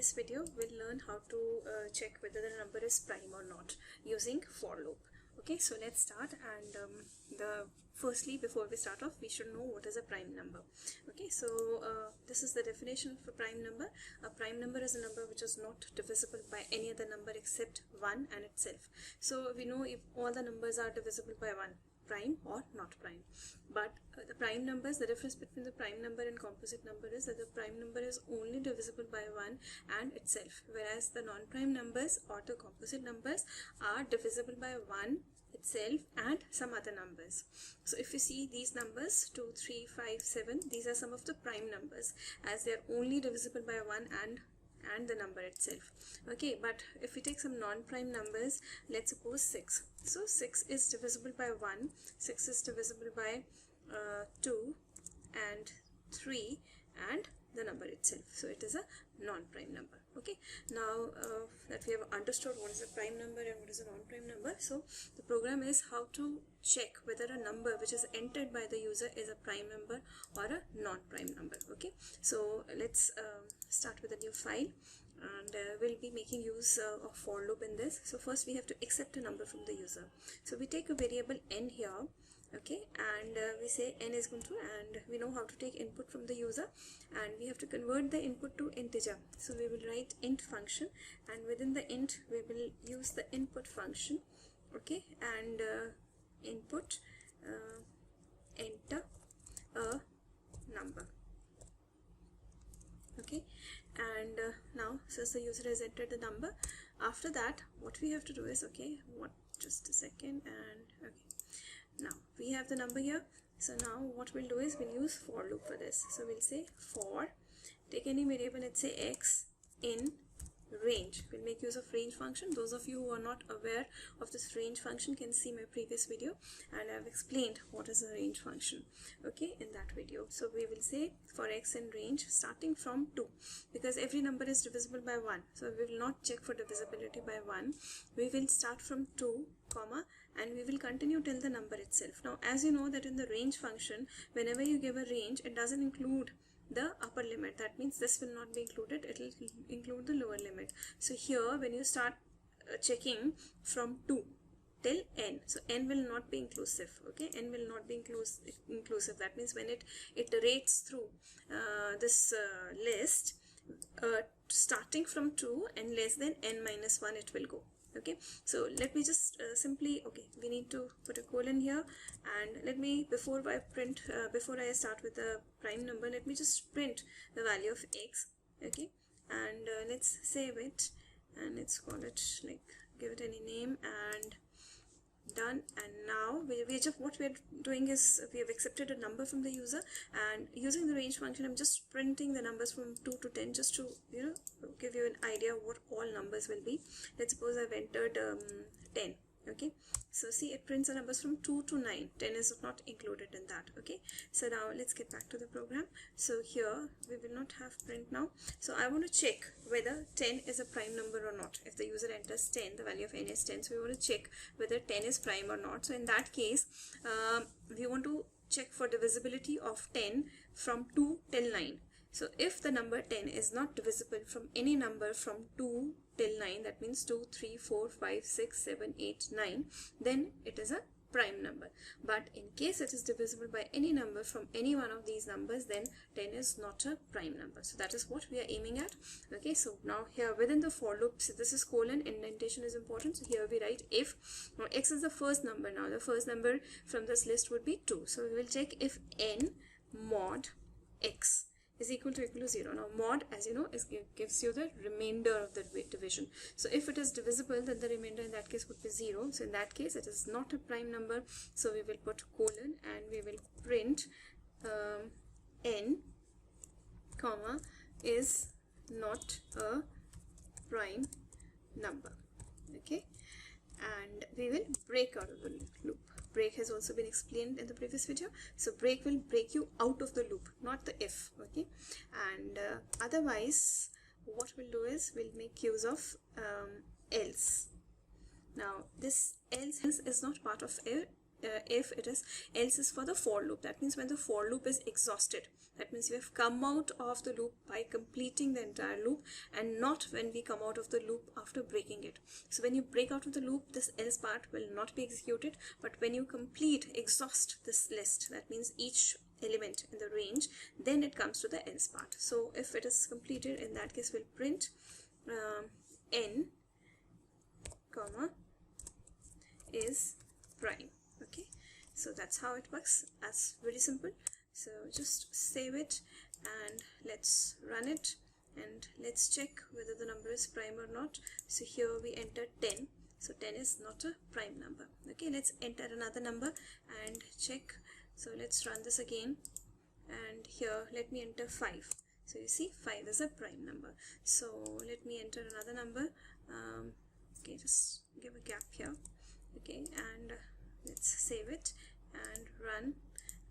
this video we'll learn how to check whether the number is prime or not using for loop. Okay, so let's start, and firstly, before we start off, we should know what is a prime number. Okay, so this is the definition of a prime number. A prime number is a number which is not divisible by any other number except 1 and itself. So we know if all the numbers are divisible by 1, prime or not prime. But the prime numbers, the difference between the prime number and composite number is that the prime number is only divisible by 1 and itself, whereas the non-prime numbers or the composite numbers are divisible by 1 itself and some other numbers. So if you see these numbers 2, 3, 5, 7, these are some of the prime numbers, as they are only divisible by 1 and the number itself. Okay, but if we take some non-prime numbers, let's suppose 6. So 6 is divisible by 1, 6 is divisible by 2 and 3 and the number itself. So it is a non-prime number. Okay, now that we have understood what is a prime number and what is a non-prime number, so the program is how to check whether a number which is entered by the user is a prime number or a non-prime number. Okay, so let's start with a new file, and we'll be making use of for loop in this. So first we have to accept a number from the user. So we take a variable n here. Okay, and we say n is equal to, and we know how to take input from the user, and we have to convert the input to integer. So we will write int function, and within the int we will use the input function. Okay, and input enter a number. Okay, and now since the user has entered the number, after that what we have to do is, okay, just a second, and okay, now we have the number here. So now what we'll do is we'll use for loop for this. So we'll say for, take any variable, let's say x in range. We'll make use of range function. Those of you who are not aware of this range function can see my previous video, and I've explained what is a range function, okay, in that video. So we will say for x in range starting from 2, because every number is divisible by 1, so we will not check for divisibility by 1. We will start from 2 comma, and we will continue till the number itself. Now as you know that in the range function, whenever you give a range, it doesn't include the upper limit. That means this will not be included, it will include the lower limit. So here when you start checking from 2 till n, so n will not be inclusive. Okay, n will not be inclusive. That means when it iterates through this list, starting from 2 and less than n minus 1 it will go. Okay, so let me just simply, okay, we need to put a colon here, and let me, before I start with the prime number, let me just print the value of x. Okay, and let's save it, and let's call it, like, give it any name, and done. And now what we're doing is we have accepted a number from the user, and using the range function I'm just printing the numbers from 2 to 10 just to, you know, give you an idea of what all numbers will be. Let's suppose I've entered 10. Okay, so see, it prints the numbers from 2 to 9. 10 is not included in that. Okay, so now let's get back to the program. So here we will not have print now. So I want to check whether 10 is a prime number or not. If the user enters 10, the value of n is 10, so we want to check whether 10 is prime or not. So in that case, we want to check for divisibility of 10 from 2 till 9. So if the number 10 is not divisible from any number from 2 till 9, that means 2, 3, 4, 5, 6, 7, 8, 9, then it is a prime number. But in case it is divisible by any number from any one of these numbers, then 10 is not a prime number. So that is what we are aiming at. Okay, so now here within the for loop, so this is colon, indentation is important. So here we write if, now x is the first number. Now the first number from this list would be 2. So we will check if n mod x is equal to 0. Now mod, as you know, gives you the remainder of the division. So if it is divisible, then the remainder in that case would be 0. So in that case it is not a prime number. So we will put colon, and we will print n comma is not a prime number. Okay, and we will break out of the loop. Break has also been explained in the previous video. So break will break you out of the loop, not the if. Okay, and otherwise what we'll do is we'll make use of else. Now this else is not part of if it is, else is for the for loop. That means when the for loop is exhausted, that means we have come out of the loop by completing the entire loop, and not when we come out of the loop after breaking it. So when you break out of the loop, this else part will not be executed, but when you exhaust this list, that means each element in the range, then it comes to the else part. So if it is completed, in that case we'll print n comma is prime. Okay, so that's how it works. That's very simple. So just save it and let's run it, and let's check whether the number is prime or not. So here we enter 10, so 10 is not a prime number. Okay, let's enter another number and check. So let's run this again, and here let me enter 5. So you see 5 is a prime number. So let me enter another number. Okay, just give a gap here. Okay, and let's save it and run,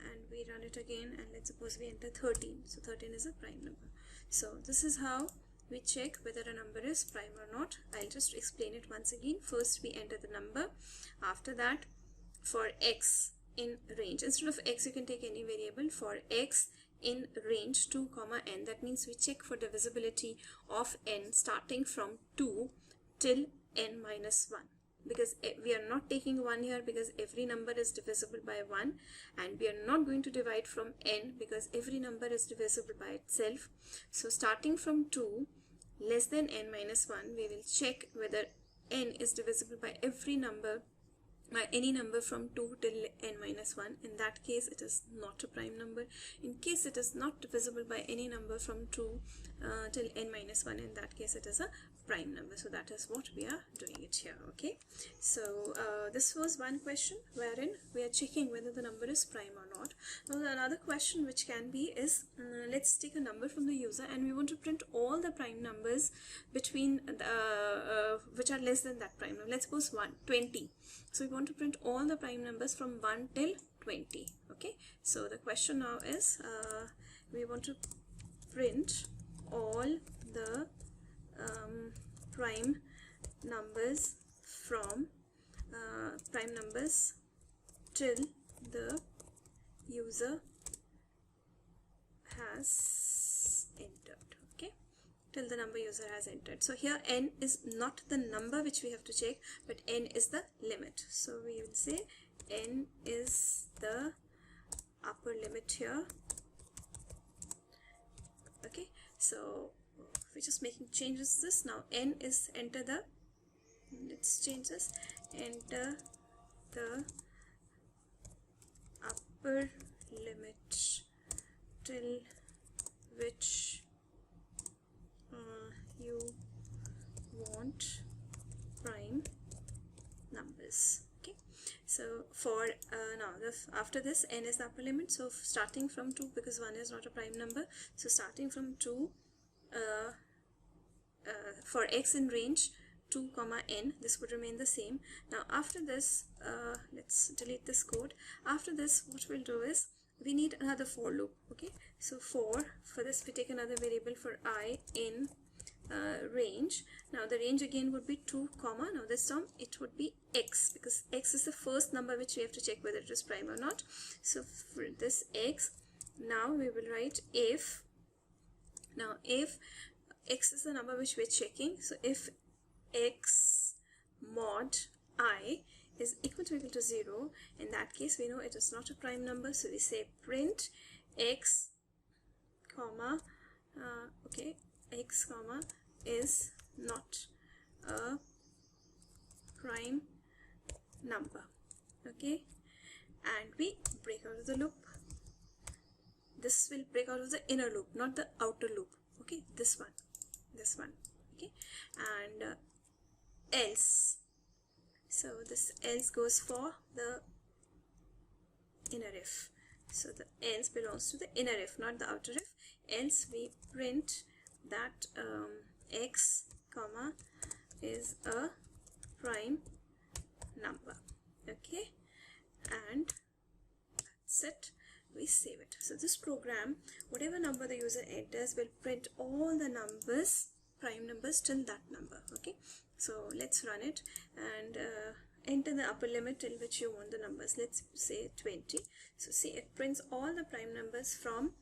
and we run it again, and let's suppose we enter 13. So 13 is a prime number. So this is how we check whether a number is prime or not. I'll just explain it once again. First we enter the number. After that, for x in range, instead of x you can take any variable. For x in range 2 comma n, that means we check for divisibility of n starting from 2 till n minus 1, because we are not taking 1 here because every number is divisible by 1, and we are not going to divide from n because every number is divisible by itself. So starting from 2 less than n minus 1, we will check whether n is divisible by every number, by any number from 2 till n minus 1. In that case it is not a prime number. In case it is not divisible by any number from 2 till n minus 1, in that case it is a prime number. So that is what we are doing it here. Okay, so this was one question wherein we are checking whether the number is prime or not. Now another question which can be is, let's take a number from the user and we want to print all the prime numbers between which are less than that prime number. Let's suppose 20. So we want to print all the prime numbers from 1 till 20. Okay, so the question now is, we want to print all the prime numbers from prime numbers till the user has entered. Okay, till the number user has entered. So here n is not the number which we have to check, but n is the limit. So we will say n is the upper limit here. Okay, so we're just making changes this. Now n is, enter the, let's change this, enter the upper limit till which you want prime numbers. Okay, so for now after this, n is the upper limit, so starting from 2, because 1 is not a prime number, so starting from 2, for x in range 2 comma n, this would remain the same. Now after this, let's delete this code. After this, what we'll do is, we need another for loop. Okay, so for this we take another variable for I in range. Now the range again would be 2 comma, now this time it would be x, because x is the first number which we have to check whether it is prime or not. So for this x, now we will write if, now if x is the number which we are checking, so if x mod I is equal to 0, in that case we know it is not a prime number, so we say print x comma okay, x comma is not a prime number. Okay, and we break out of the loop. This will break out of the inner loop, not the outer loop. Okay, this one. Okay, and else, so this else goes for the inner if. So the else belongs to the inner if, not the outer if. Else we print that x comma is a prime number. Okay, and that's it. We save it. So this program, whatever number the user enters, will print all the numbers, prime numbers, till that number. Okay, so let's run it, and enter the upper limit till which you want the numbers. Let's say 20. So see, it prints all the prime numbers from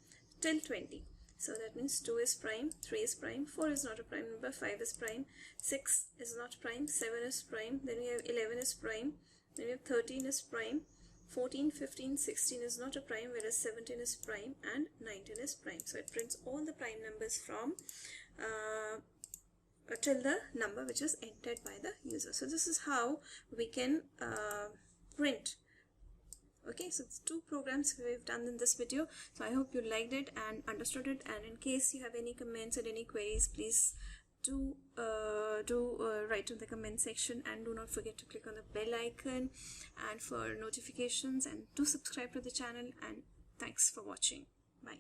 till 20. So that means 2 is prime, 3 is prime, 4 is not a prime number, 5 is prime, 6 is not prime, 7 is prime, then we have 11 is prime, then we have 13 is prime, 14, 15, 16 is not a prime, whereas 17 is prime and 19 is prime. So it prints all the prime numbers from till the number which is entered by the user. So this is how we can print. Okay, so it's 2 programs we've done in this video. So I hope you liked it and understood it, and in case you have any comments or any queries, please do write in the comment section, and do not forget to click on the bell icon and for notifications, and do subscribe to the channel, and thanks for watching. Bye.